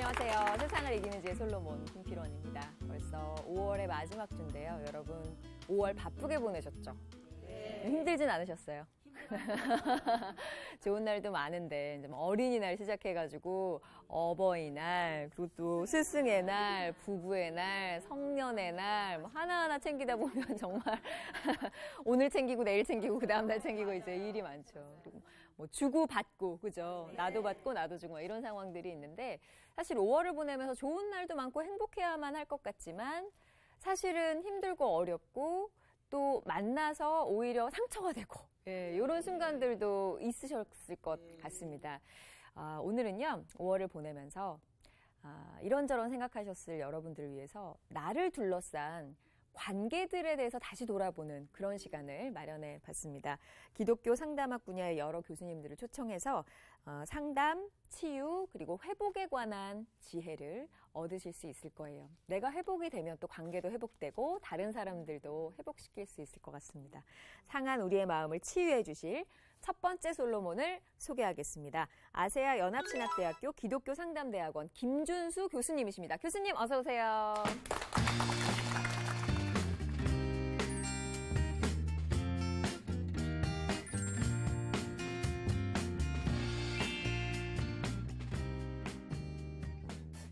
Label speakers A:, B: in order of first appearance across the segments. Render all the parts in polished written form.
A: 안녕하세요. 세상을 이기는 제 솔로몬 김필원입니다. 벌써 5월의 마지막 주인데요. 여러분 5월 바쁘게 보내셨죠? 네. 힘들진 않으셨어요? 좋은 날도 많은데 이제 어린이날 시작해가지고 어버이날, 그리고 또 스승의 날, 부부의 날, 성년의 날 하나하나 챙기다 보면 정말 오늘 챙기고 내일 챙기고 그 다음날 챙기고 이제 일이 많죠. 그리고 뭐 주고 받고 그죠? 나도 받고 나도 주고 이런 상황들이 있는데 사실 5월을 보내면서 좋은 날도 많고 행복해야만 할 것 같지만 사실은 힘들고 어렵고 또 만나서 오히려 상처가 되고 이런 순간들도 있으셨을 것 같습니다. 오늘은요 5월을 보내면서 이런저런 생각하셨을 여러분들을 위해서 나를 둘러싼 관계들에 대해서 다시 돌아보는 그런 시간을 마련해 봤습니다. 기독교 상담학 분야의 여러 교수님들을 초청해서 상담, 치유, 그리고 회복에 관한 지혜를 얻으실 수 있을 거예요. 내가 회복이 되면 또 관계도 회복되고 다른 사람들도 회복시킬 수 있을 것 같습니다. 상한 우리의 마음을 치유해 주실 첫 번째 솔로몬을 소개하겠습니다. 아세아 연합신학대학교 기독교 상담대학원 김준수 교수님이십니다. 교수님 어서 오세요.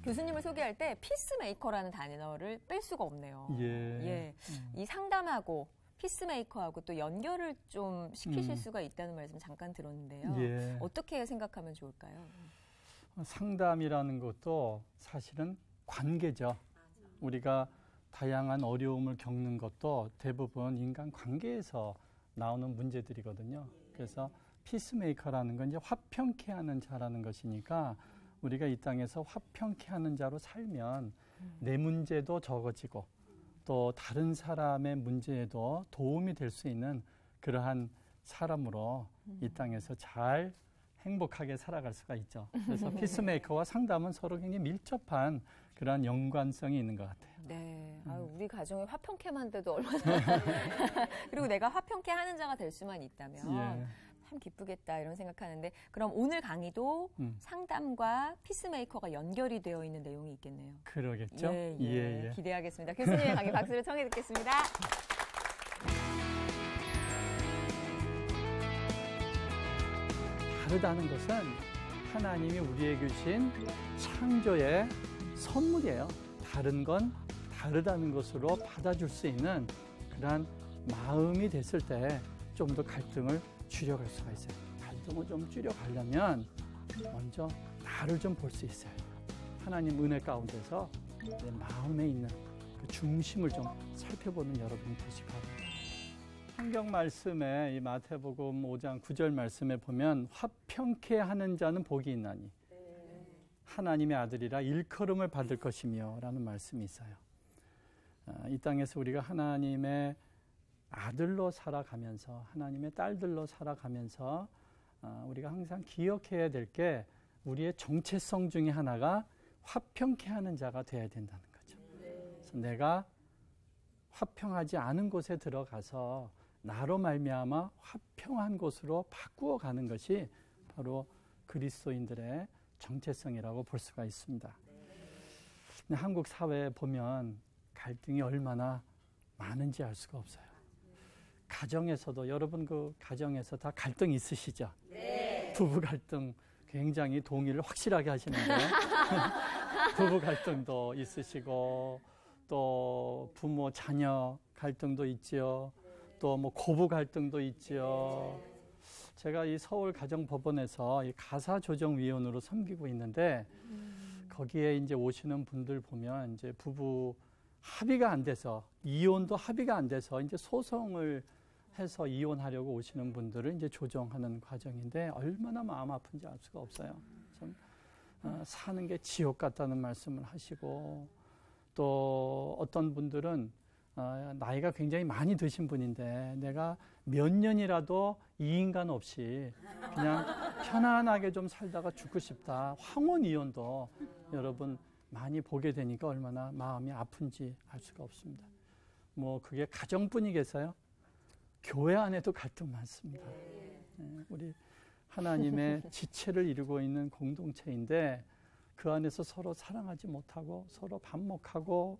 A: 교수님을 소개할 때 피스메이커라는 단어를 뺄 수가 없네요. 예. 이 상담하고 피스메이커하고 또 연결을 좀 시키실 수가 있다는 말씀 잠깐 들었는데요. 예. 어떻게 생각하면 좋을까요?
B: 상담이라는 것도 사실은 관계죠. 우리가 다양한 어려움을 겪는 것도 대부분 인간 관계에서 나오는 문제들이거든요. 그래서 피스메이커라는 건 이제 화평케 하는 자라는 것이니까 우리가 이 땅에서 화평케 하는 자로 살면 내 문제도 적어지고 또 다른 사람의 문제에도 도움이 될 수 있는 그러한 사람으로 이 땅에서 잘 행복하게 살아갈 수가 있죠. 그래서 피스메이커와 상담은 서로 굉장히 밀접한 그러한 연관성이 있는 것 같아요.
A: 네, 우리 가정이 화평케만 돼도 얼마나 그리고 내가 화평케 하는 자가 될 수만 있다면 참 기쁘겠다 이런 생각하는데 그럼 오늘 강의도 상담과 피스메이커가 연결이 되어 있는 내용이 있겠네요.
B: 그러겠죠.
A: 예. 기대하겠습니다. 교수님의 강의 박수를 청해 듣겠습니다.
B: 다르다는 것은 하나님이 우리에게 주신 창조의 선물이에요. 다른 건 다르다는 것으로 받아줄 수 있는 그러한 마음이 됐을 때 좀 더 갈등을 줄여갈 수가 있어요. 갈등을 좀 줄여가려면 먼저 나를 좀 볼 수 있어요. 하나님 은혜 가운데서 내 마음에 있는 그 중심을 좀 살펴보는 여러분이 되시기 바랍니다. 성경 말씀에 이 마태복음 5장 9절 말씀에 보면 화평케 하는 자는 복이 있나니 하나님의 아들이라 일컬음을 받을 것이며 라는 말씀이 있어요. 이 땅에서 우리가 하나님의 아들로 살아가면서 하나님의 딸들로 살아가면서 우리가 항상 기억해야 될 게 우리의 정체성 중에 하나가 화평케 하는 자가 되어야 된다는 거죠. 그래서 내가 화평하지 않은 곳에 들어가서 나로 말미암아 화평한 곳으로 바꾸어 가는 것이 바로 그리스도인들의 정체성이라고 볼 수가 있습니다. 근데 한국 사회에 보면 갈등이 얼마나 많은지 알 수가 없어요. 가정에서도 여러분 그 가정에서 다 갈등 있으시죠? 네. 부부 갈등 굉장히 동의를 확실하게 하시는데요. 부부 갈등도 있으시고 또 부모 자녀 갈등도 있죠. 또 뭐 고부 갈등도 있죠. 제가 이 서울 가정법원에서 이 가사조정위원으로 섬기고 있는데 거기에 이제 오시는 분들 보면 이제 부부 합의가 안 돼서 이혼도 합의가 안 돼서 이제 소송을 해서 이혼하려고 오시는 분들을 이제 조정하는 과정인데 얼마나 마음 아픈지 알 수가 없어요. 참 사는 게 지옥 같다는 말씀을 하시고 또 어떤 분들은 나이가 굉장히 많이 드신 분인데 내가 몇 년이라도 이 인간 없이 그냥 편안하게 좀 살다가 죽고 싶다. 황혼 이혼도 여러분 많이 보게 되니까 얼마나 마음이 아픈지 알 수가 없습니다. 뭐 그게 가정뿐이겠어요? 교회 안에도 갈등 많습니다. 네, 우리 하나님의 지체를 이루고 있는 공동체인데 그 안에서 서로 사랑하지 못하고 서로 반목하고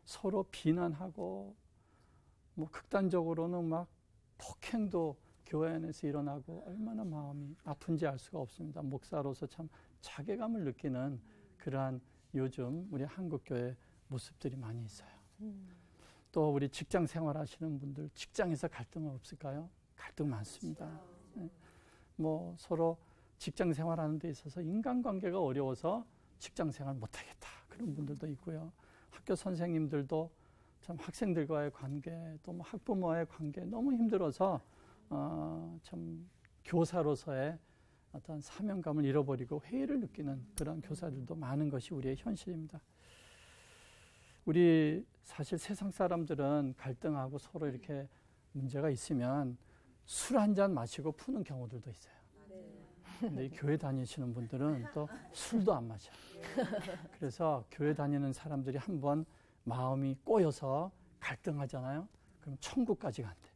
B: 서로 비난하고 뭐 극단적으로는 막 폭행도 교회 안에서 일어나고 얼마나 마음이 아픈지 알 수가 없습니다. 목사로서 참 자괴감을 느끼는 그러한 요즘 우리 한국교회 모습들이 많이 있어요. 또 우리 직장 생활 하시는 분들 직장에서 갈등은 없을까요? 갈등 많습니다. 네. 뭐 서로 직장 생활하는 데 있어서 인간관계가 어려워서 직장 생활 못하겠다 그런 분들도 있고요. 학교 선생님들도 참 학생들과의 관계 또 뭐 학부모와의 관계 너무 힘들어서 참 교사로서의 어떤 사명감을 잃어버리고 회의를 느끼는 그런 교사들도 많은 것이 우리의 현실입니다. 우리 사실 세상 사람들은 갈등하고 서로 이렇게 문제가 있으면 술 한 잔 마시고 푸는 경우들도 있어요. 근데 이 교회 다니시는 분들은 또 술도 안 마셔요. 그래서 교회 다니는 사람들이 한번 마음이 꼬여서 갈등하잖아요. 그럼 천국까지 간대.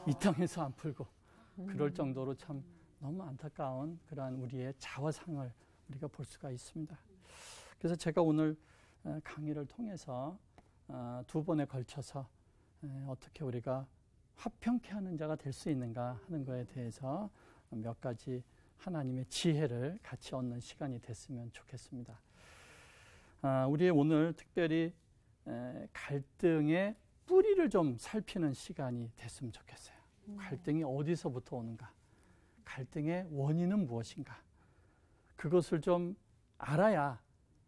B: 이 땅에서 안 풀고. 그럴 정도로 참 너무 안타까운 그러한 우리의 자화상을 우리가 볼 수가 있습니다. 그래서 제가 오늘 강의를 통해서 두 번에 걸쳐서 어떻게 우리가 화평케 하는 자가 될 수 있는가 하는 거에 대해서 몇 가지 하나님의 지혜를 같이 얻는 시간이 됐으면 좋겠습니다. 우리 오늘 특별히 갈등의 뿌리를 좀 살피는 시간이 됐으면 좋겠어요. 갈등이 어디서부터 오는가? 갈등의 원인은 무엇인가? 그것을 좀 알아야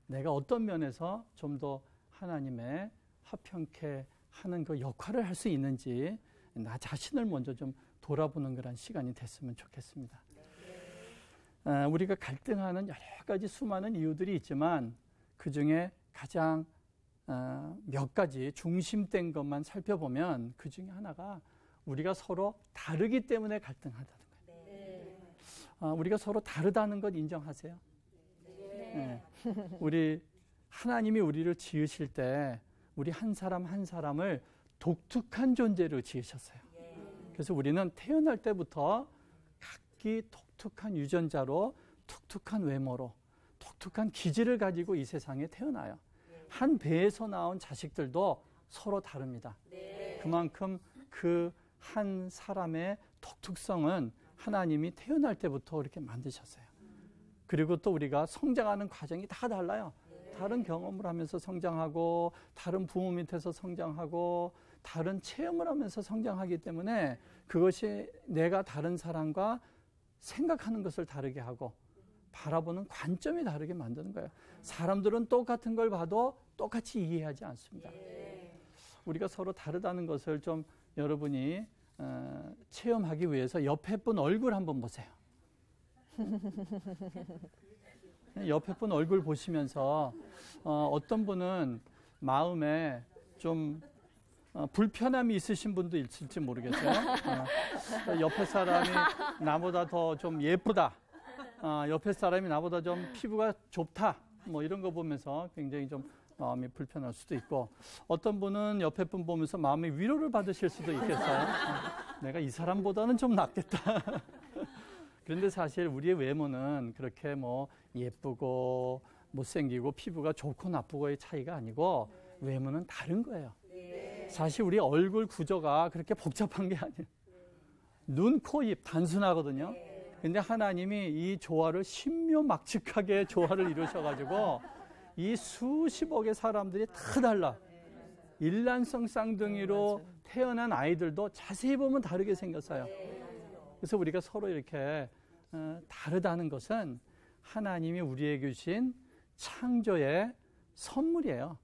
B: 내가 어떤 면에서 좀 더 하나님의 화평케 하는 그 역할을 할 수 있는지 나 자신을 먼저 좀 돌아보는 그런 시간이 됐으면 좋겠습니다. 우리가 갈등하는 여러 가지 수많은 이유들이 있지만 그 중에 가장 몇 가지 중심된 것만 살펴보면 그 중에 하나가 우리가 서로 다르기 때문에 갈등하다는 거예요. 우리가 서로 다르다는 것 인정하세요? 네. 우리 하나님이 우리를 지으실 때 우리 한 사람 한 사람을 독특한 존재로 지으셨어요. 그래서 우리는 태어날 때부터 각기 독특한 유전자로 독특한 외모로 독특한 기질을 가지고 이 세상에 태어나요. 한 배에서 나온 자식들도 서로 다릅니다. 그만큼 그 한 사람의 독특성은 하나님이 태어날 때부터 이렇게 만드셨어요. 그리고 또 우리가 성장하는 과정이 다 달라요. 다른 경험을 하면서 성장하고 다른 부모 밑에서 성장하고 다른 체험을 하면서 성장하기 때문에 그것이 내가 다른 사람과 생각하는 것을 다르게 하고 바라보는 관점이 다르게 만드는 거예요. 사람들은 똑같은 걸 봐도 똑같이 이해하지 않습니다. 우리가 서로 다르다는 것을 좀 여러분이 체험하기 위해서 옆에 분 얼굴 한번 보세요. 옆에 분 얼굴 보시면서 어떤 분은 마음에 좀 불편함이 있으신 분도 있을지 모르겠어요. 옆에 사람이 나보다 더 좀 예쁘다. 옆에 사람이 나보다 좀 피부가 좁다. 뭐 이런 거 보면서 굉장히 좀 마음이 불편할 수도 있고 어떤 분은 옆에 분 보면서 마음의 위로를 받으실 수도 있겠어요. 내가 이 사람보다는 좀 낫겠다. 그런데 사실 우리의 외모는 그렇게 뭐 예쁘고 못생기고 피부가 좋고 나쁘고의 차이가 아니고 외모는 다른 거예요. 사실 우리 얼굴 구조가 그렇게 복잡한 게 아니에요. 눈, 코, 입 단순하거든요. 근데 하나님이 이 조화를 신묘막측하게 조화를 이루셔가지고 이 수십억의 사람들이 다 달라. 일란성 쌍둥이로 태어난 아이들도 자세히 보면 다르게 생겼어요. 그래서 우리가 서로 이렇게 다르다는 것은 하나님이 우리에게 주신 창조의 선물이에요.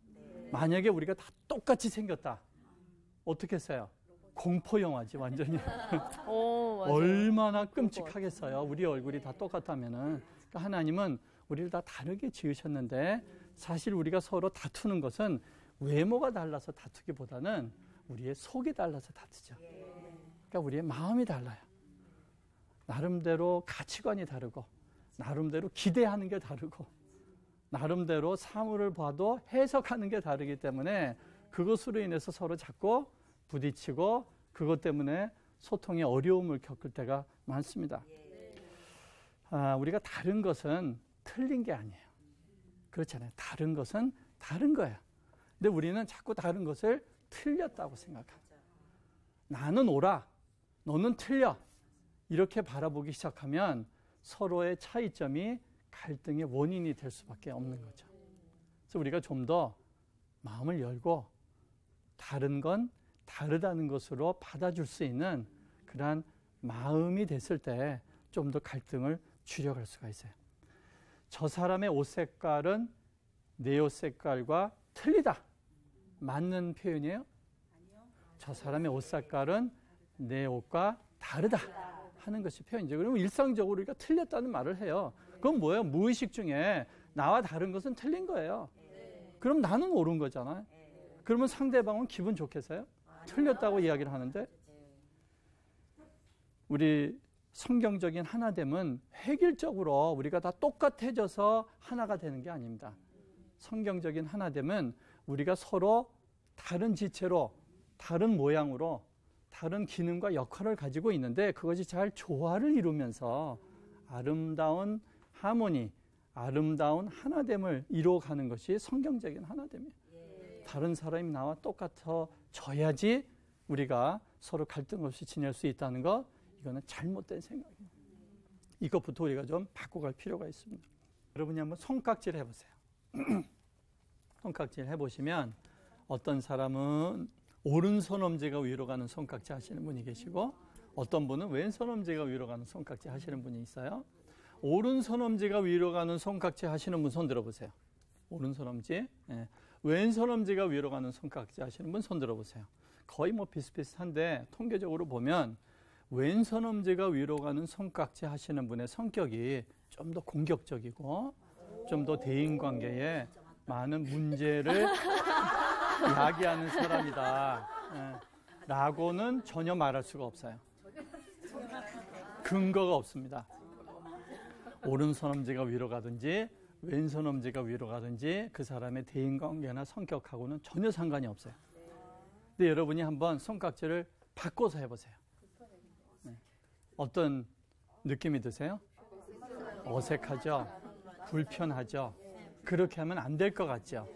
B: 만약에 우리가 다 똑같이 생겼다. 어떻게 했어요? 공포 영화지 완전히. 얼마나 끔찍하겠어요. 우리 얼굴이 다 똑같다면은. 그러니까 하나님은 우리를 다 다르게 지으셨는데 사실 우리가 서로 다투는 것은 외모가 달라서 다투기보다는 우리의 속이 달라서 다투죠. 그러니까 우리의 마음이 달라요. 나름대로 가치관이 다르고 나름대로 기대하는 게 다르고 나름대로 사물을 봐도 해석하는 게 다르기 때문에 그것으로 인해서 서로 자꾸 부딪히고 그것 때문에 소통에 어려움을 겪을 때가 많습니다. 우리가 다른 것은 틀린 게 아니에요. 그렇잖아요. 다른 것은 다른 거예요. 근데 우리는 자꾸 다른 것을 틀렸다고 생각합니다. 나는 옳아, 너는 틀려. 이렇게 바라보기 시작하면 서로의 차이점이 갈등의 원인이 될 수밖에 없는 거죠. 그래서 우리가 좀 더 마음을 열고 다른 건 다르다는 것으로 받아줄 수 있는 그러한 마음이 됐을 때 좀 더 갈등을 줄여갈 수가 있어요. 저 사람의 옷 색깔은 내 옷 색깔과 틀리다. 맞는 표현이에요? 저 사람의 옷 색깔은 내 옷과 다르다 하는 것이 표현이죠. 그러면 일상적으로 우리가 틀렸다는 말을 해요. 그건 뭐예요? 무의식 중에 나와 다른 것은 틀린 거예요. 그럼 나는 옳은 거잖아요. 그러면 상대방은 기분 좋겠어요? 틀렸다고 이야기를 하는데 우리 성경적인 하나됨은 획일적으로 우리가 다 똑같아져서 하나가 되는 게 아닙니다. 성경적인 하나됨은 우리가 서로 다른 지체로, 다른 모양으로, 다른 기능과 역할을 가지고 있는데 그것이 잘 조화를 이루면서 아름다운 하모니, 아름다운 하나됨을 이루어가는 것이 성경적인 하나됨이에요. 다른 사람이 나와 똑같아져야지 우리가 서로 갈등 없이 지낼 수 있다는 것, 이거는 잘못된 생각이에요. 이것부터 우리가 좀 바꿔갈 필요가 있습니다. 여러분이 한번 손깍질 해보세요. 손깍질 해보시면 어떤 사람은 오른손 엄지가 위로 가는 손깍질 하시는 분이 계시고 어떤 분은 왼손 엄지가 위로 가는 손깍질 하시는 분이 있어요. 오른손 엄지가 위로 가는 손깍질 하시는 분 손 들어보세요. 오른손 엄지. 예. 왼손 엄지가 위로 가는 손깍질 하시는 분 손 들어보세요. 거의 뭐 비슷비슷한데 통계적으로 보면 왼손 엄지가 위로 가는 손깍질 하시는 분의 성격이 좀 더 공격적이고 좀 더 대인관계에 많은 문제를 야기하는 사람이다. 예. 라고는 전혀 말할 수가 없어요. 근거가 없습니다. 오른손 엄지가 위로 가든지 왼손 엄지가 위로 가든지 그 사람의 대인관계나 성격하고는 전혀 상관이 없어요. 근데 여러분이 한번 손깍지를 바꿔서 해보세요. 네. 어떤 느낌이 드세요? 어색하죠? 불편하죠? 그렇게 하면 안 될 것 같죠?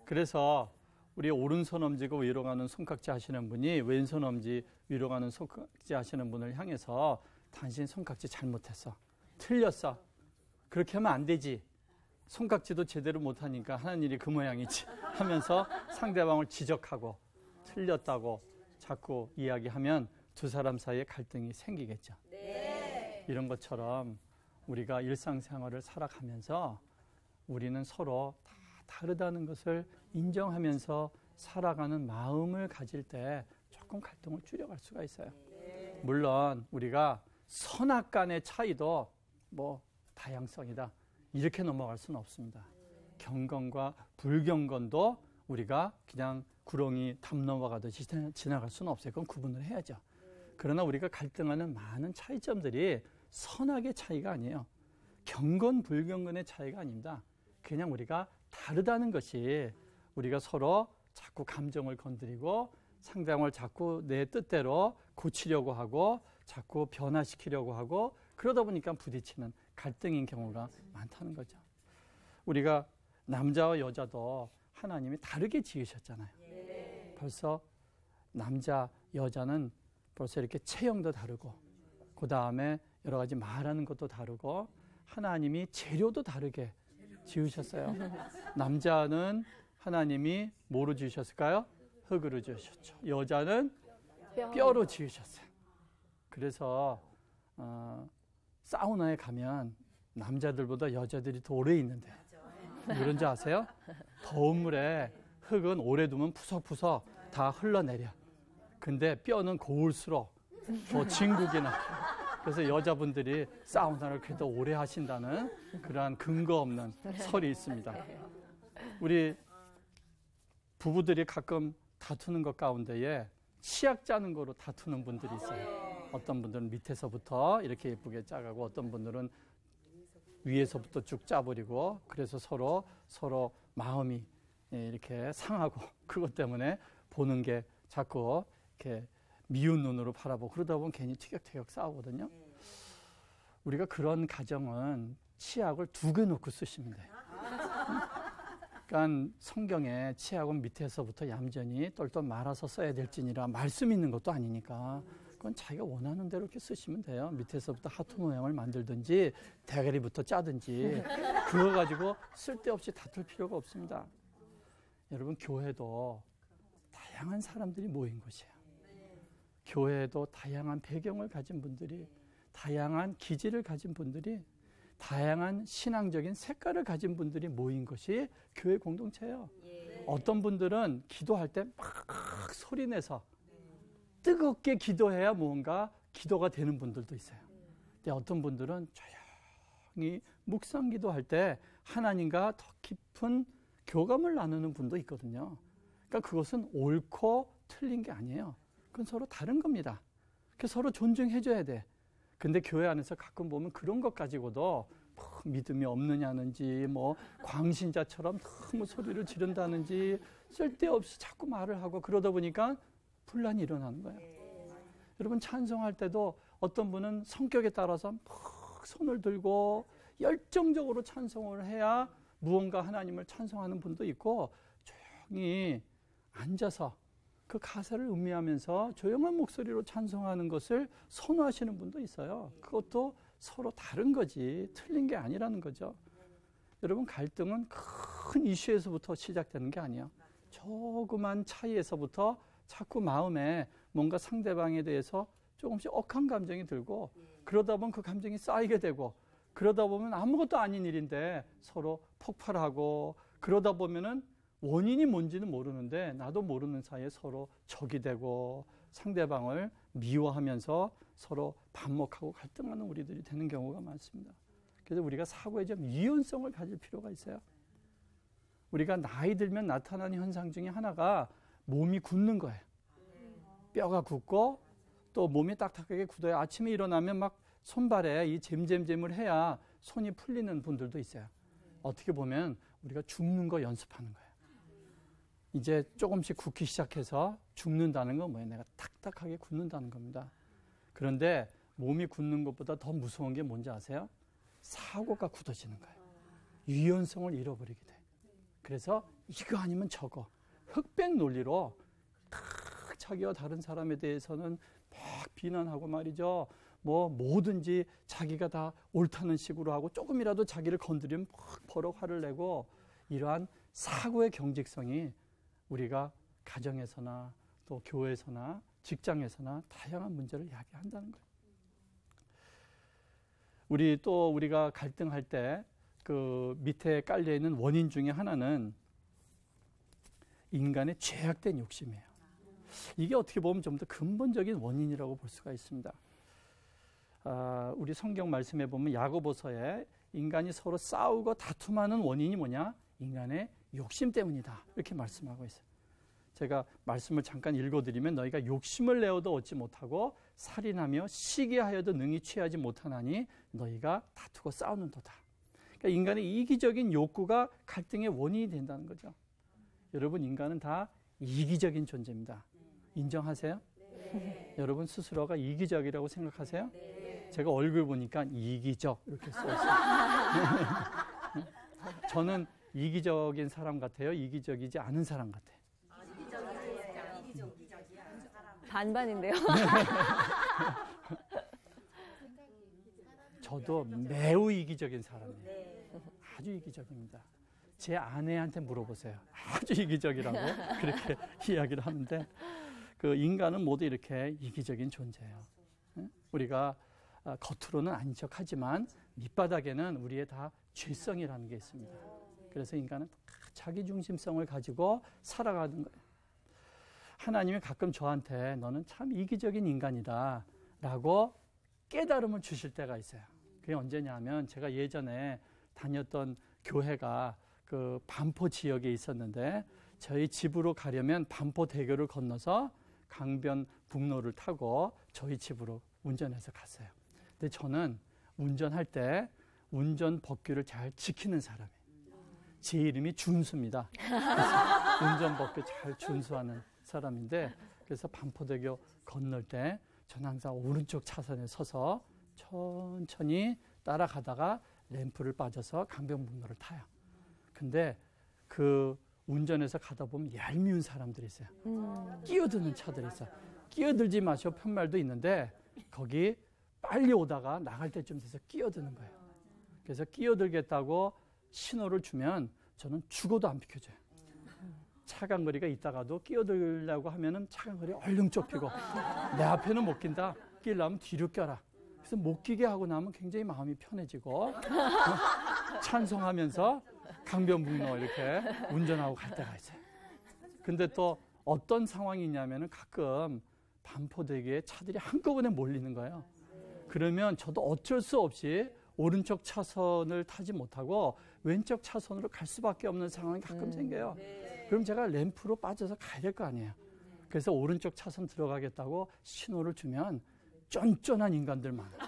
B: 그래서 우리 오른손 엄지가 위로 가는 손깍지 하시는 분이 왼손 엄지 위로 가는 손깍지 하시는 분을 향해서 당신 손깍지 잘못했어. 틀렸어. 그렇게 하면 안 되지. 손깍지도 제대로 못하니까 하는 일이 그 모양이지 하면서 상대방을 지적하고 틀렸다고 자꾸 이야기하면 두 사람 사이에 갈등이 생기겠죠. 네. 이런 것처럼 우리가 일상생활을 살아가면서 우리는 서로 다 다르다는 것을 인정하면서 살아가는 마음을 가질 때 조금 갈등을 줄여갈 수가 있어요. 물론 우리가 선악간의 차이도 뭐 다양성이다 이렇게 넘어갈 수는 없습니다. 경건과 불경건도 우리가 그냥 구렁이 담 넘어가듯이 지나갈 수는 없어요. 그건 구분을 해야죠. 그러나 우리가 갈등하는 많은 차이점들이 선악의 차이가 아니에요. 경건 불경건의 차이가 아닙니다. 그냥 우리가 다르다는 것이 우리가 서로 자꾸 감정을 건드리고 상대방을 자꾸 내 뜻대로 고치려고 하고 자꾸 변화시키려고 하고 그러다 보니까 부딪히는 갈등인 경우가 많다는 거죠. 우리가 남자와 여자도 하나님이 다르게 지으셨잖아요. 벌써 남자, 여자는 벌써 이렇게 체형도 다르고 그 다음에 여러 가지 말하는 것도 다르고 하나님이 재료도 다르게 지으셨어요. 남자는 하나님이 뭐로 지으셨을까요? 흙으로 지으셨죠. 여자는 뼈로 지으셨어요. 그래서 사우나에 가면 남자들보다 여자들이 더 오래 있는데 그런지 아세요? 더운 물에 흙은 오래 두면 푸석푸석 다 흘러내려. 근데 뼈는 고울수록 더 진국이 나. 그래서 여자분들이 사우나를 그래도 오래 하신다는 그러한 근거 없는 설이 있습니다. 우리 부부들이 가끔 다투는 것 가운데에 치약 짜는 거로 다투는 분들이 있어요. 어떤 분들은 밑에서부터 이렇게 예쁘게 짜가고 어떤 분들은 위에서부터 쭉 짜버리고 그래서 서로 마음이 이렇게 상하고 그것 때문에 보는 게 자꾸 이렇게 미운 눈으로 바라보고 그러다 보면 괜히 티격태격 싸우거든요. 우리가 그런 가정은 치약을 2개 놓고 쓰시면 돼요. 그러니까 성경에 치아곤 밑에서부터 얌전히 똘똘 말아서 써야 될지니라 말씀 있는 것도 아니니까 그건 자기가 원하는 대로 이렇게 쓰시면 돼요. 밑에서부터 하트 모양을 만들든지 대가리부터 짜든지 그거 가지고 쓸데없이 다툴 필요가 없습니다. 여러분, 교회도 다양한 사람들이 모인 곳이에요. 교회도 다양한 배경을 가진 분들이, 다양한 기질을 가진 분들이, 다양한 신앙적인 색깔을 가진 분들이 모인 것이 교회 공동체예요. 어떤 분들은 기도할 때 막 소리내서 뜨겁게 기도해야 뭔가 기도가 되는 분들도 있어요. 근데 어떤 분들은 조용히 묵상 기도할 때 하나님과 더 깊은 교감을 나누는 분도 있거든요. 그러니까 그것은 옳고 틀린 게 아니에요. 그건 서로 다른 겁니다. 그래서 서로 존중해줘야 돼. 근데 교회 안에서 가끔 보면 그런 것 가지고도 뭐 믿음이 없느냐는지 뭐 광신자처럼 너무 소리를 지른다는지 쓸데없이 자꾸 말을 하고 그러다 보니까 분란이 일어나는 거예요. 여러분, 찬송할 때도 어떤 분은 성격에 따라서 막 손을 들고 열정적으로 찬송을 해야 무언가 하나님을 찬송하는 분도 있고, 조용히 앉아서 그 가사를 음미하면서 조용한 목소리로 찬송하는 것을 선호하시는 분도 있어요. 그것도 서로 다른 거지 틀린 게 아니라는 거죠. 여러분, 갈등은 큰 이슈에서부터 시작되는 게 아니에요. 조그만 차이에서부터 자꾸 마음에 뭔가 상대방에 대해서 조금씩 억한 감정이 들고, 그러다 보면 그 감정이 쌓이게 되고, 그러다 보면 아무것도 아닌 일인데 서로 폭발하고, 그러다 보면은 원인이 뭔지는 모르는데 나도 모르는 사이에 서로 적이 되고 상대방을 미워하면서 서로 반목하고 갈등하는 우리들이 되는 경우가 많습니다. 그래서 우리가 사고에 좀 유연성을 가질 필요가 있어요. 우리가 나이 들면 나타나는 현상 중에 하나가 몸이 굳는 거예요. 뼈가 굳고 또 몸이 딱딱하게 굳어요. 아침에 일어나면 막 손발에 이 잼잼잼을 해야 손이 풀리는 분들도 있어요. 어떻게 보면 우리가 죽는 거 연습하는 거예요. 이제 조금씩 굳기 시작해서 죽는다는 건 뭐예요? 내가 딱딱하게 굳는다는 겁니다. 그런데 몸이 굳는 것보다 더 무서운 게 뭔지 아세요? 사고가 굳어지는 거예요. 유연성을 잃어버리게 돼. 그래서 이거 아니면 저거. 흑백 논리로 탁 자기와 다른 사람에 대해서는 막 비난하고 말이죠. 뭐 뭐든지 자기가 다 옳다는 식으로 하고, 조금이라도 자기를 건드리면 막 버럭 화를 내고, 이러한 사고의 경직성이 우리가 가정에서나 또 교회에서나 직장에서나 다양한 문제를 야기한다는 거예요. 우리가 갈등할 때 그 밑에 깔려 있는 원인 중에 하나는 인간의 죄악된 욕심이에요. 이게 어떻게 보면 좀 더 근본적인 원인이라고 볼 수가 있습니다. 우리 성경 말씀에 보면 야고보서에 인간이 서로 싸우고 다툼하는 원인이 뭐냐? 인간의 욕심 때문이다. 이렇게 말씀하고 있어요. 제가 말씀을 잠깐 읽어드리면, 너희가 욕심을 내어도 얻지 못하고 살인하며 시기하여도 능히 취하지 못하나니 너희가 다투고 싸우는도다. 그러니까 인간의 이기적인 욕구가 갈등의 원인이 된다는 거죠. 여러분, 인간은 다 이기적인 존재입니다. 인정하세요? 네. 여러분 스스로가 이기적이라고 생각하세요? 네. 제가 얼굴 보니까 이기적 이렇게 써있어요. 저는 이기적인 사람 같아요? 이기적이지 않은 사람 같아요?
A: 반반인데요.
B: 저도 매우 이기적인 사람이에요. 아주 이기적입니다. 제 아내한테 물어보세요. 아주 이기적이라고 그렇게 이야기를 하는데, 그 인간은 모두 이렇게 이기적인 존재예요. 우리가 겉으로는 아닌 척하지만 밑바닥에는 우리의 다 죄성이라는 게 있습니다. 그래서 인간은 자기중심성을 가지고 살아가는 거예요. 하나님이 가끔 저한테 너는 참 이기적인 인간이다 라고 깨달음을 주실 때가 있어요. 그게 언제냐 하면, 제가 예전에 다녔던 교회가 그 반포 지역에 있었는데, 저희 집으로 가려면 반포대교를 건너서 강변북로를 타고 저희 집으로 운전해서 갔어요. 근데 저는 운전할 때 운전 법규를 잘 지키는 사람이에요. 제 이름이 준수입니다. 그래서 운전 법규 잘 준수하는 사람인데, 그래서 반포대교 건널 때 저는 항상 오른쪽 차선에 서서 천천히 따라가다가 램프를 빠져서 강변북로를 타요. 근데 그 운전해서 가다 보면 얄미운 사람들이 있어요. 끼어드는 차들이 있어요. 끼어들지 마시오 편말도 있는데 거기 빨리 오다가 나갈 때쯤 돼서 끼어드는 거예요. 그래서 끼어들겠다고 신호를 주면 저는 죽어도 안 비켜줘요. 차간거리가 있다가도 끼어들려고 하면은 차간거리 얼른 좁히고 내 앞에는 못 낀다. 끼려면 뒤로 껴라. 그래서 못 끼게 하고 나면 굉장히 마음이 편해지고 찬송하면서 강변북로 이렇게 운전하고 갈 때가 있어요. 근데 또 어떤 상황이 있냐면은 가끔 반포대교에 차들이 한꺼번에 몰리는 거예요. 그러면 저도 어쩔 수 없이 오른쪽 차선을 타지 못하고 왼쪽 차선으로 갈 수밖에 없는 상황이 가끔 생겨요. 그럼 제가 램프로 빠져서 가야 될 거 아니에요. 그래서 오른쪽 차선 들어가겠다고 신호를 주면 쫀쫀한 인간들 많아요.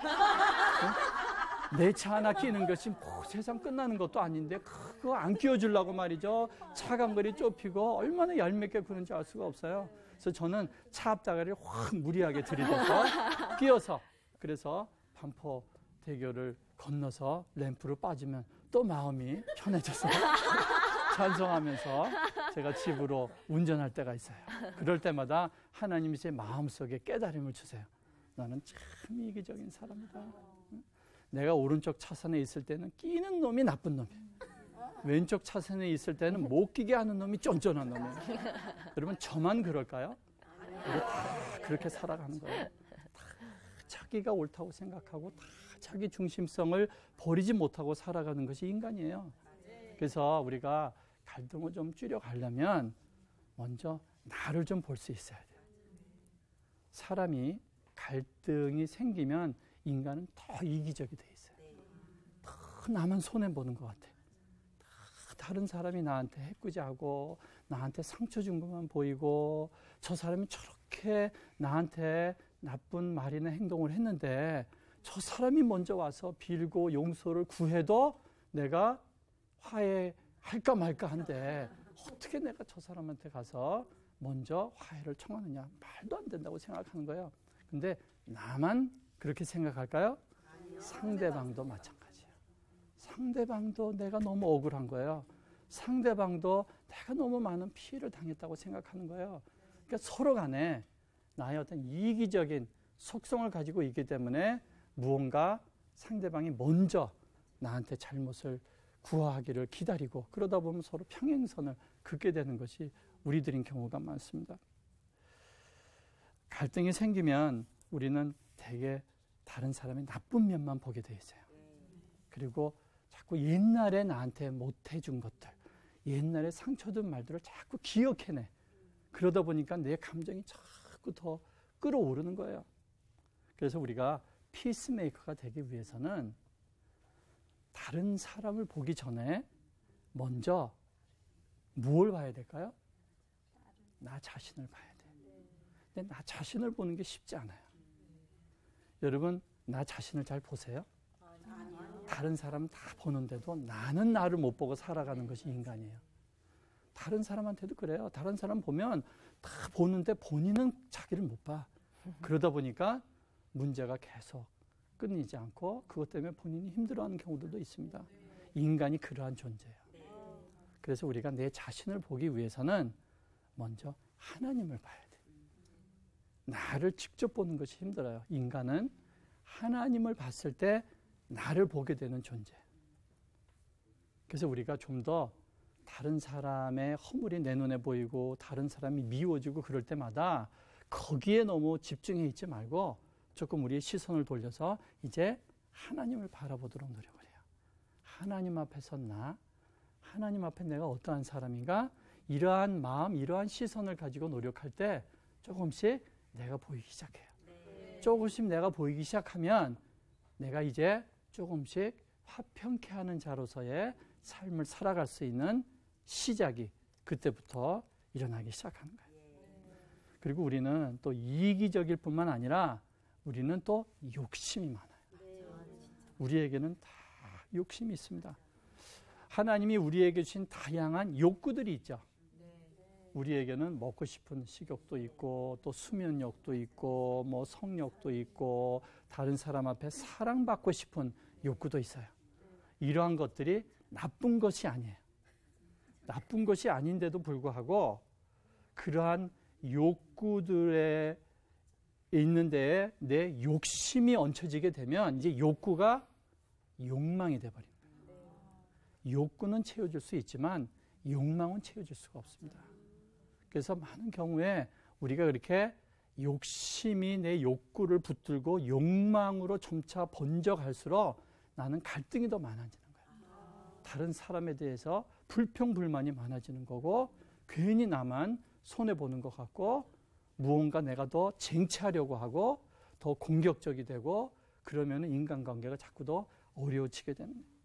B: 내 차 하나 끼는 것이 뭐 세상 끝나는 것도 아닌데 그거 안 끼워주려고 말이죠. 차간거리 좁히고 얼마나 얄밉게 그런지 알 수가 없어요. 그래서 저는 차 앞다가리를 확 무리하게 들이대서 끼어서 그래서 반포대교를 건너서 램프로 빠지면 또 마음이 편해져서 찬송하면서 제가 집으로 운전할 때가 있어요. 그럴 때마다 하나님이 제 마음속에 깨달음을 주세요. 나는 참 이기적인 사람이다. 내가 오른쪽 차선에 있을 때는 끼는 놈이 나쁜 놈이에요. 왼쪽 차선에 있을 때는 못 끼게 하는 놈이 쫀쫀한 놈이에요. 여러분 저만 그럴까요? 우리 다 그렇게 살아가는 거예요. 다 자기가 옳다고 생각하고 다 자기 중심성을 버리지 못하고 살아가는 것이 인간이에요. 그래서 우리가 갈등을 좀 줄여가려면 먼저 나를 좀 볼 수 있어야 돼요. 사람이 갈등이 생기면 인간은 더 이기적이 돼 있어요. 더 나만 손해보는 것 같아. 더 다른 사람이 나한테 해꾸지하고 나한테 상처 준 것만 보이고 저 사람이 저렇게 나한테 나쁜 말이나 행동을 했는데 저 사람이 먼저 와서 빌고 용서를 구해도 내가 화해할까 말까 한데 어떻게 내가 저 사람한테 가서 먼저 화해를 청하느냐. 말도 안 된다고 생각하는 거예요. 근데 나만 그렇게 생각할까요? 상대방도 마찬가지예요. 상대방도 내가 너무 억울한 거예요. 상대방도 내가 너무 많은 피해를 당했다고 생각하는 거예요. 그러니까 서로 간에 나의 어떤 이기적인 속성을 가지고 있기 때문에 무언가 상대방이 먼저 나한테 잘못을 구하기를 기다리고 그러다 보면 서로 평행선을 긋게 되는 것이 우리들인 경우가 많습니다. 갈등이 생기면 우리는 되게 다른 사람의 나쁜 면만 보게 돼 있어요. 그리고 자꾸 옛날에 나한테 못해준 것들, 옛날에 상처든 말들을 자꾸 기억해내. 그러다 보니까 내 감정이 자꾸 더 끌어오르는 거예요. 그래서 우리가 피스메이커가 되기 위해서는 다른 사람을 보기 전에 먼저 무엇을 봐야 될까요? 나 자신을 봐야 돼. 근데 나 자신을 보는 게 쉽지 않아요. 여러분, 나 자신을 잘 보세요? 다른 사람 다 보는데도 나는 나를 못 보고 살아가는 것이 인간이에요. 다른 사람한테도 그래요. 다른 사람 보면 다 보는데 본인은 자기를 못 봐. 그러다 보니까 문제가 계속 끊이지 않고 그것 때문에 본인이 힘들어하는 경우들도 있습니다. 인간이 그러한 존재예요. 그래서 우리가 내 자신을 보기 위해서는 먼저 하나님을 봐야 돼요. 나를 직접 보는 것이 힘들어요. 인간은 하나님을 봤을 때 나를 보게 되는 존재예요. 그래서 우리가 좀 더 다른 사람의 허물이 내 눈에 보이고 다른 사람이 미워지고 그럴 때마다 거기에 너무 집중해 있지 말고 조금 우리의 시선을 돌려서 이제 하나님을 바라보도록 노력을 해요. 하나님 앞에서 하나님 앞에 내가 어떠한 사람인가? 이러한 마음, 이러한 시선을 가지고 노력할 때 조금씩 내가 보이기 시작해요. 조금씩 내가 보이기 시작하면 내가 이제 조금씩 화평케 하는 자로서의 삶을 살아갈 수 있는 시작이 그때부터 일어나기 시작하는 거예요. 그리고 우리는 또 이기적일 뿐만 아니라 우리는 또 욕심이 많아요. 우리에게는 다 욕심이 있습니다. 하나님이 우리에게 주신 다양한 욕구들이 있죠. 우리에게는 먹고 싶은 식욕도 있고 또 수면욕도 있고 뭐 성욕도 있고 다른 사람 앞에 사랑받고 싶은 욕구도 있어요. 이러한 것들이 나쁜 것이 아니에요. 나쁜 것이 아닌데도 불구하고 그러한 욕구들에 있는 데에 내 욕심이 얹혀지게 되면 이제 욕구가 욕망이 돼버립니다. 욕구는 채워줄 수 있지만 욕망은 채워줄 수가 없습니다. 그래서 많은 경우에 우리가 그렇게 욕심이 내 욕구를 붙들고 욕망으로 점차 번져갈수록 나는 갈등이 더 많아지는 거예요. 다른 사람에 대해서 불평불만이 많아지는 거고 괜히 나만 손해보는 것 같고 무언가 내가 더 쟁취하려고 하고 더 공격적이 되고 그러면 인간관계가 자꾸 더 어려워지게 되는 거예요.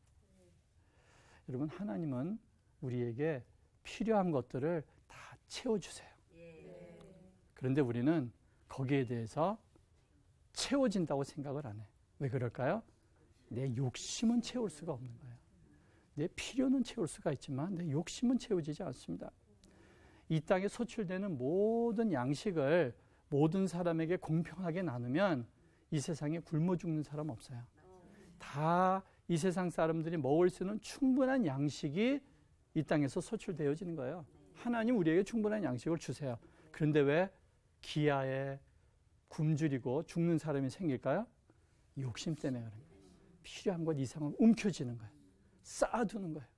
B: 여러분, 하나님은 우리에게 필요한 것들을 다 채워주세요. 그런데 우리는 거기에 대해서 채워진다고 생각을 안 해요. 왜 그럴까요? 내 욕심은 채울 수가 없는 거예요. 내 필요는 채울 수가 있지만 내 욕심은 채워지지 않습니다. 이 땅에 소출되는 모든 양식을 모든 사람에게 공평하게 나누면 이 세상에 굶어 죽는 사람 없어요. 다 이 세상 사람들이 먹을 수 있는 충분한 양식이 이 땅에서 소출되어지는 거예요. 하나님 우리에게 충분한 양식을 주세요. 그런데 왜 기아에 굶주리고 죽는 사람이 생길까요? 욕심 때문에 그런 거예요. 필요한 것 이상을 움켜쥐는 거예요. 쌓아두는 거예요.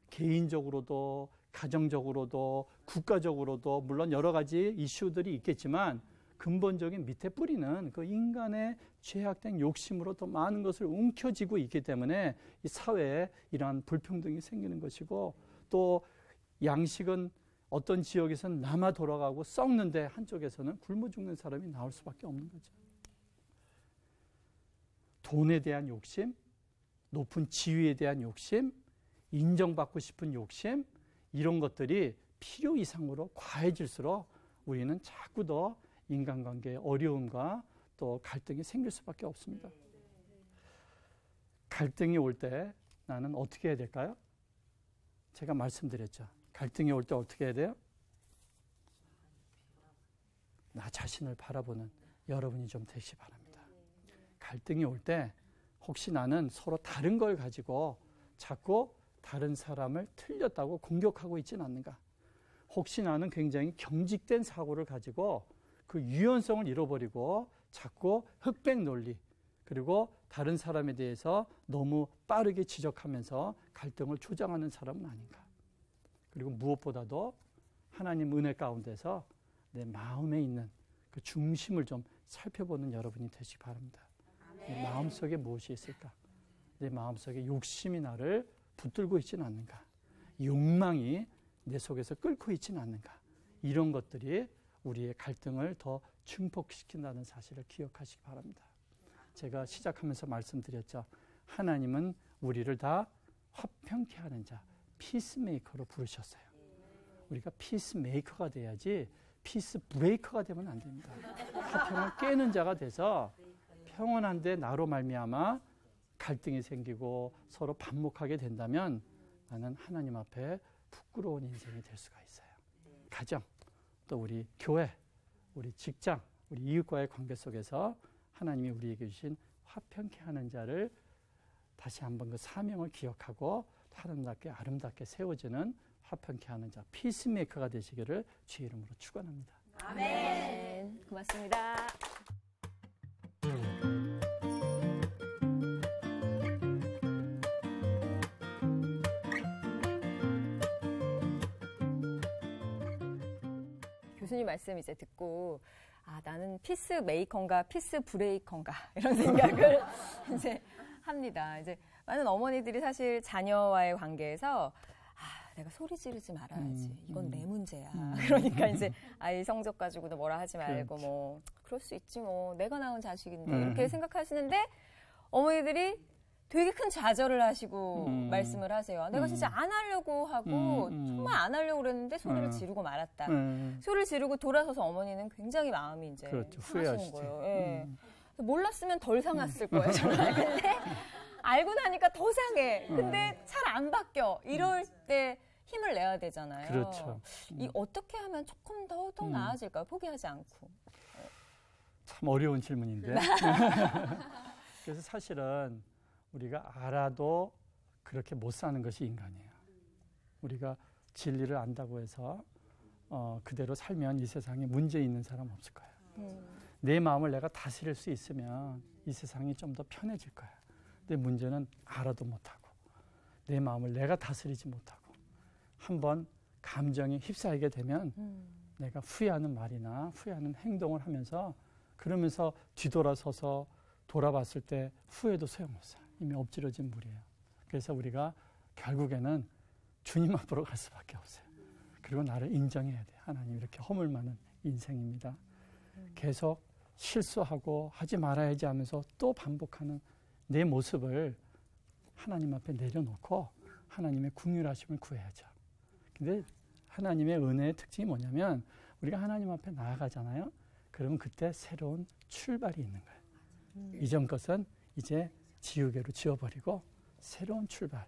B: 개인적으로도 가정적으로도 국가적으로도 물론 여러 가지 이슈들이 있겠지만 근본적인 밑에 뿌리는 그 인간의 죄악된 욕심으로 더 많은 것을 움켜쥐고 있기 때문에 이 사회에 이러한 불평등이 생기는 것이고 또 양식은 어떤 지역에서는 남아 돌아가고 썩는데 한쪽에서는 굶어 죽는 사람이 나올 수밖에 없는 거죠. 돈에 대한 욕심, 높은 지위에 대한 욕심, 인정받고 싶은 욕심 이런 것들이 필요 이상으로 과해질수록 우리는 자꾸 더 인간관계의 어려움과 또 갈등이 생길 수밖에 없습니다. 갈등이 올 때 나는 어떻게 해야 될까요? 제가 말씀드렸죠. 갈등이 올 때 어떻게 해야 돼요? 나 자신을 바라보는 여러분이 좀 되시기 바랍니다. 갈등이 올 때 혹시 나는 서로 다른 걸 가지고 자꾸 다른 사람을 틀렸다고 공격하고 있지는 않는가? 혹시 나는 굉장히 경직된 사고를 가지고 그 유연성을 잃어버리고 자꾸 흑백 논리 그리고 다른 사람에 대해서 너무 빠르게 지적하면서 갈등을 조장하는 사람은 아닌가? 그리고 무엇보다도 하나님 은혜 가운데서 내 마음에 있는 그 중심을 좀 살펴보는 여러분이 되시기 바랍니다. 내 마음속에 무엇이 있을까? 내 마음속에 욕심이 나를 붙들고 있지는 않는가? 욕망이 내 속에서 끓고 있지는 않는가? 이런 것들이 우리의 갈등을 더 증폭시킨다는 사실을 기억하시기 바랍니다. 제가 시작하면서 말씀드렸죠. 하나님은 우리를 다 화평케 하는 자, 피스메이커로 부르셨어요. 우리가 피스메이커가 돼야지 피스 브레이커가 되면 안 됩니다. 화평을 깨는 자가 돼서 평온한데 나로 말미암아 갈등이 생기고 서로 반목하게 된다면 나는 하나님 앞에 부끄러운 인생이 될 수가 있어요. 가정, 또 우리 교회, 우리 직장, 우리 이웃과의 관계 속에서 하나님이 우리에게 주신 화평케 하는 자를 다시 한번 그 사명을 기억하고 하나님답게 아름답게 세워지는 화평케 하는 자, 피스메이커가 되시기를 주의 이름으로 축원합니다.
A: 아멘. 고맙습니다. 교수님 말씀 이제 듣고 나는 피스 메이커인가 피스 브레이커인가 이런 생각을 이제 합니다. 이제 많은 어머니들이 사실 자녀와의 관계에서 내가 소리 지르지 말아야지. 이건 내 문제야. 그러니까 이제 아이 성적 가지고도 뭐라 하지 말고
B: 그렇지.
A: 뭐 그럴 수 있지 뭐 내가 낳은 자식인데 이렇게 생각하시는데 어머니들이 되게 큰 좌절을 하시고 말씀을 하세요. 내가 진짜 안 하려고 하고 정말 안 하려고 그랬는데 소리를 지르고 말았다. 소리를 지르고 돌아서서 어머니는 굉장히 마음이 이제
B: 그렇죠.
A: 상하시는
B: 후회하시죠.
A: 거예요. 예. 몰랐으면 덜 상했을 거예요. 정말. 근데 알고 나니까 더 상해. 근데 잘 안 바뀌어. 이럴 때 힘을 내야 되잖아요.
B: 그렇죠.
A: 이 어떻게 하면 조금 더 나아질까요? 포기하지 않고.
B: 참 어려운 질문인데. 그래서 사실은 우리가 알아도 그렇게 못 사는 것이 인간이에요. 우리가 진리를 안다고 해서 그대로 살면 이 세상에 문제 있는 사람 없을 거예요. 내 마음을 내가 다스릴 수 있으면 이 세상이 좀 더 편해질 거야. 근데 문제는 알아도 못하고 내 마음을 내가 다스리지 못하고 한번 감정에 휩싸이게 되면 내가 후회하는 말이나 후회하는 행동을 하면서 그러면서 뒤돌아서서 돌아봤을 때 후회도 소용없어요. 이미 엎질러진 물이에요. 그래서 우리가 결국에는 주님 앞으로 갈 수밖에 없어요. 그리고 나를 인정해야 돼요. 하나님 이렇게 허물 많은 인생입니다. 계속 실수하고 하지 말아야지 하면서 또 반복하는 내 모습을 하나님 앞에 내려놓고 하나님의 긍휼하심을 구해야죠. 근데 하나님의 은혜의 특징이 뭐냐면 우리가 하나님 앞에 나아가잖아요. 그러면 그때 새로운 출발이 있는 거예요. 이전 것은 이제 지우개로 지워버리고 새로운 출발,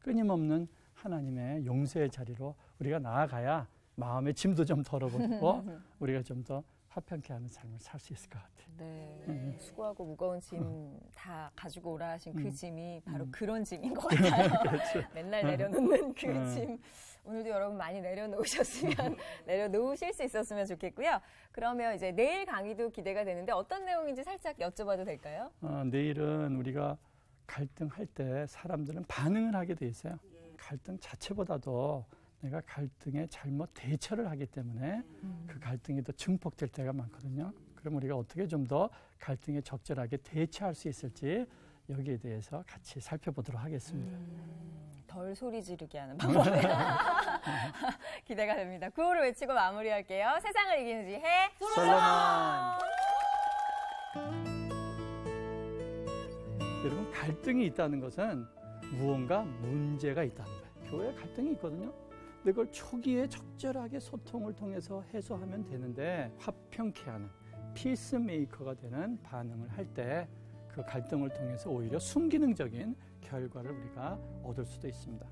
B: 끊임없는 하나님의 용서의 자리로 우리가 나아가야 마음의 짐도 좀 덜어버리고 우리가 좀 더 화평케 하는 삶을 살 수 있을 것 같아요.
A: 네, 수고하고 무거운 짐 다 가지고 오라 하신 그 짐이 바로 그런 짐인 것 같아요.
B: 그렇죠.
A: 맨날 내려놓는 그 짐. 오늘도 여러분 많이 내려놓으셨으면 내려놓으실 수 있었으면 좋겠고요. 그러면 이제 내일 강의도 기대가 되는데 어떤 내용인지 살짝 여쭤봐도 될까요?
B: 내일은 우리가 갈등할 때 사람들은 반응을 하게 돼 있어요. 갈등 자체보다도 내가 갈등에 잘못 대처를 하기 때문에 그 갈등이 더 증폭될 때가 많거든요. 그럼 우리가 어떻게 좀 더 갈등에 적절하게 대처할 수 있을지 여기에 대해서 같이 살펴보도록 하겠습니다.
A: 덜 소리 지르게 하는 방법 기대가 됩니다. 구호를 외치고 마무리할게요. 세상을 이기는 지혜
B: 솔로몬. 여러분 갈등이 있다는 것은 무언가 문제가 있다는 거예요. 교회에 갈등이 있거든요. 근데 그걸 초기에 적절하게 소통을 통해서 해소하면 되는데 화평케 하는 피스메이커가 되는 반응을 할 때 그 갈등을 통해서 오히려 순기능적인 결과를 우리가 얻을 수도 있습니다.